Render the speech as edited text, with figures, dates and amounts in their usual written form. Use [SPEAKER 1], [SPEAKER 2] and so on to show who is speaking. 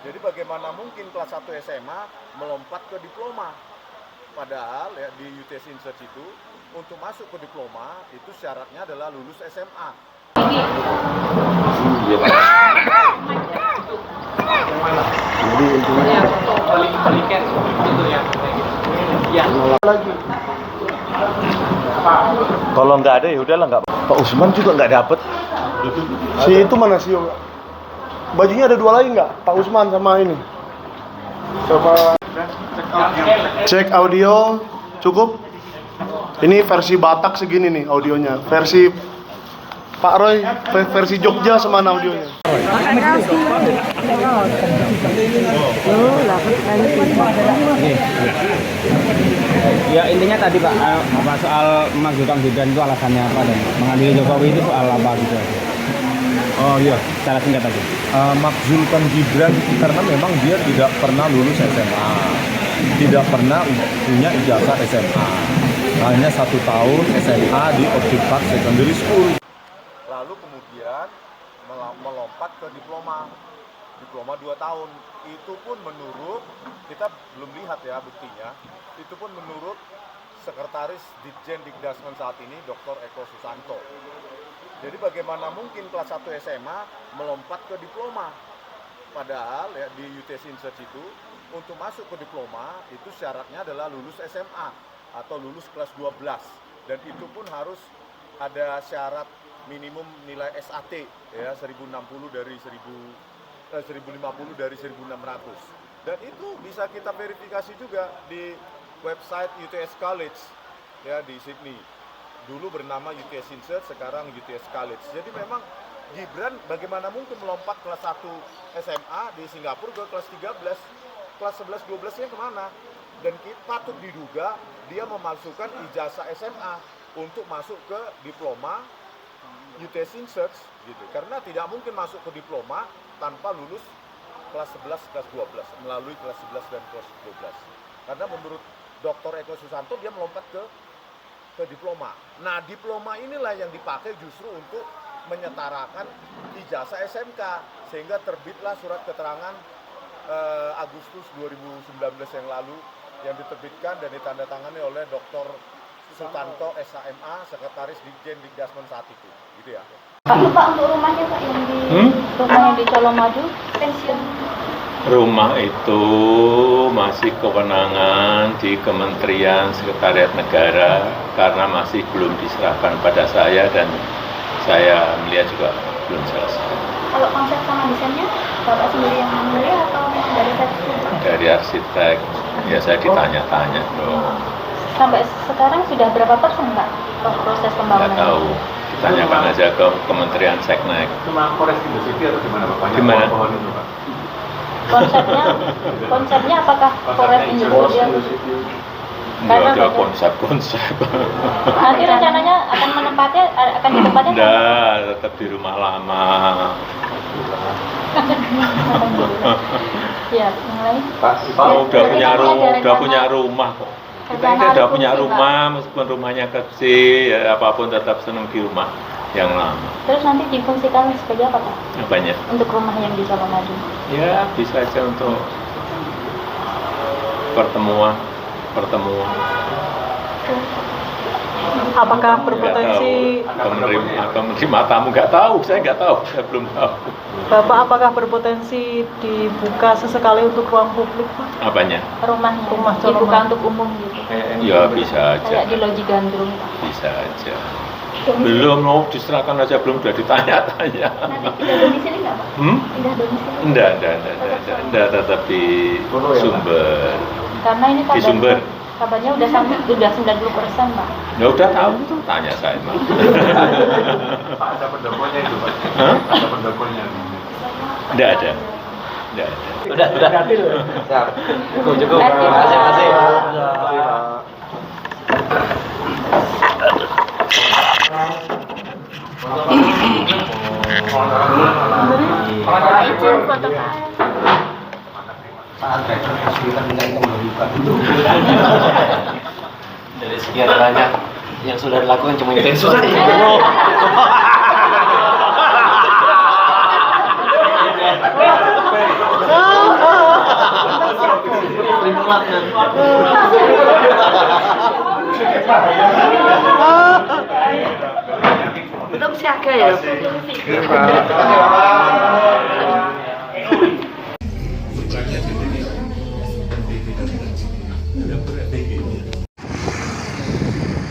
[SPEAKER 1] Jadi bagaimana mungkin kelas 1 SMA melompat ke diploma? Padahal ya di UTS Insearch itu untuk masuk ke diploma itu syaratnya adalah lulus SMA.
[SPEAKER 2] Jadi intinya
[SPEAKER 3] balikan gitu ya. Ya.
[SPEAKER 2] lagi.
[SPEAKER 1] Kalau nggak ada ya udahlah, nggak. Pak Usman juga nggak dapet.
[SPEAKER 2] Si itu mana sih? Bajunya ada dua lagi nggak? Pak Usman sama ini. Coba cek audio cukup. Ini versi Batak segini nih audionya. Versi Pak Roy, versi Jogja semana audionya.
[SPEAKER 3] Ya intinya tadi Pak, apa soal memajukan Gibran itu alasannya apa dan mengambil Jokowi itu soal apa gitu?
[SPEAKER 4] Oh iya,
[SPEAKER 3] Secara singkat aja.
[SPEAKER 4] makzulkan Gibran karena memang dia tidak pernah lulus SMA, tidak pernah punya ijazah SMA, hanya 1 tahun SMA di Object Park Secondary School.
[SPEAKER 1] Lalu kemudian melompat ke diploma 2 tahun. Itu pun menurut, kita belum lihat ya buktinya, itu pun menurut Sekretaris Ditjen Dikdasmen saat ini, Dr. Eko Susanto. Jadi bagaimana mungkin kelas 1 SMA melompat ke diploma? Padahal ya di UTS Insearch itu untuk masuk ke diploma itu syaratnya adalah lulus SMA atau lulus kelas 12. Dan itu pun harus ada syarat minimum nilai SAT ya 1050 dari 1050 dari 1600. Dan itu bisa kita verifikasi juga di website UTS College ya di Sydney. Dulu bernama UTS Insearch, sekarang UTS College. Jadi memang Gibran bagaimana mungkin melompat kelas 1 SMA di Singapura ke kelas 13, kelas 11 12-nya kemana? Dan patut diduga dia memasukkan ijazah SMA untuk masuk ke diploma UTS Insearch gitu. Karena tidak mungkin masuk ke diploma tanpa lulus kelas 11, kelas 12, melalui kelas 11 dan kelas 12. Karena menurut Dr. Eko Susanto dia melompat ke diploma. Nah, diploma inilah yang dipakai justru untuk menyetarakan ijazah SMK, sehingga terbitlah surat keterangan Agustus 2019 yang lalu yang diterbitkan dan ditandatangani oleh Dr. Sutanto SHMA, Sekretaris Ditjen Dikdasmen saat itu, gitu ya.
[SPEAKER 5] Pak, untuk rumahnya Pak yang di rumah yang di Colomadu pensiun.
[SPEAKER 6] Rumah itu masih kewenangan di Kementerian Sekretariat Negara karena masih belum diserahkan pada saya dan saya melihat juga belum selesai.
[SPEAKER 5] Kalau konsep sama desainnya Bapak sendiri yang memilih atau dari arsitek?
[SPEAKER 6] Dari arsitek, ya saya ditanya-tanya dong.
[SPEAKER 5] Sampai sekarang sudah berapa persen Pak proses pembangunan?
[SPEAKER 6] Nggak tahu, ditanyakan aja ke Kementerian Seknek.
[SPEAKER 4] Cuma Forest Industri atau gimana Pak?
[SPEAKER 6] Gimana?
[SPEAKER 4] Pohon itu Pak?
[SPEAKER 5] Konsepnya apakah forest industrial?
[SPEAKER 6] Nggak ada konsep-konsep.
[SPEAKER 5] Nanti rencananya akan ditempatnya?
[SPEAKER 6] Nggak, tetap di rumah lama.
[SPEAKER 5] Ya, yang lain.
[SPEAKER 6] Udah punya rumah kok. Kita udah punya rumah, meskipun rumahnya kecil, ya apapun tetap senang di rumah yang lama.
[SPEAKER 5] Terus nanti difungsikan sebagai apa Pak?
[SPEAKER 6] Apanya?
[SPEAKER 5] Untuk rumah yang di Colomadu?
[SPEAKER 6] Ya bisa aja untuk pertemuan.
[SPEAKER 7] Apakah berpotensi
[SPEAKER 6] menerima tamu? Nggak tahu, saya nggak tahu, saya belum tahu.
[SPEAKER 7] Bapak apakah berpotensi dibuka sesekali untuk ruang publik Pak?
[SPEAKER 6] Apanya?
[SPEAKER 5] Rumahnya
[SPEAKER 7] Rumah
[SPEAKER 5] dibuka
[SPEAKER 7] Colomadu.
[SPEAKER 5] untuk umum gitu.
[SPEAKER 6] Ya bisa aja.
[SPEAKER 5] Kayak di Loji Gandrung Pak.
[SPEAKER 6] Bisa aja. Belum mau diserahkan aja, belum udah ditanya-tanya.
[SPEAKER 5] Nanti pindah domisili nggak Pak? Pindah domisili?
[SPEAKER 6] Enggak, tetap di Sumber.
[SPEAKER 5] Karena ini
[SPEAKER 6] Di Sumber.
[SPEAKER 5] kabarnya udah 90% Pak.
[SPEAKER 6] Ya udah tahu itu, tanya saya mah.
[SPEAKER 4] Pak, ada pendoponya itu Pak?
[SPEAKER 6] Hah?
[SPEAKER 4] Ada pendoponya?
[SPEAKER 6] Enggak ada.
[SPEAKER 3] Udah. Siap. Cukup.
[SPEAKER 5] Masih.
[SPEAKER 3] Dari sekian banyak yang sudah dilakukan cuma itu yang sudah.
[SPEAKER 8] siaga ya.
[SPEAKER 2] Pak.